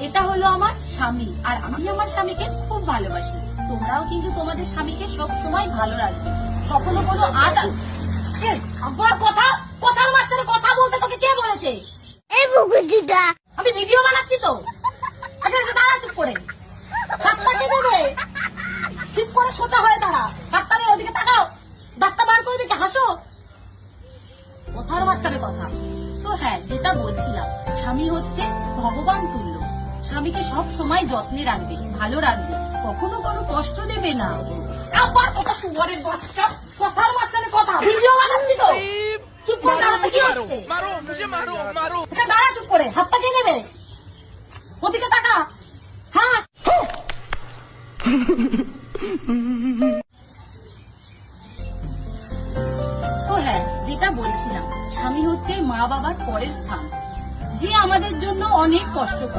এটা হলো আমার স্বামী, আর আমি আমার স্বামীকে খুব ভালোবাসি। তোমরাও কিন্তু তোমাদের স্বামীকে সব সময় ভালো রাখবে। কখনো কোনো আবার কথার মাঝখানে কথা বলতে তোকে কে বলেছে? আমি ভিডিও বানাচ্ছি তো। দাঁড়া চুপ করে, হাতটাকে দেবে, চুপ করে সোজা হয়ে দাঁড়া। ডাক্তারের ওদিকে তাকাও, ডাক্তার বার করবে কি? হাসো, কথার মাঝখানে কথা। তো হ্যাঁ, যেটা বলছিলাম, স্বামী হচ্ছে ভগবান তুল্য। স্বামীকে সব সময় যত্নে রাখবে, ভালো রাখবে, কখনো কোনো কষ্ট দেবে না। আবার কথা সুয়ারের বাচ্চা, কথার মাঝখানে কথা। ভিডিও বানাচ্ছি তো, চুপ করে দাঁড়াতে কি হচ্ছে? দাঁড়া চুপ করে, হাতটা কে নেবে? ওদিকে তাকা, হ্যাঁ। তো হ্যাঁ, যেটা বলছিলাম, স্বামী হচ্ছে মা বাবার পরের স্থান, যে আমাদের জন্য অনেক কষ্ট করে।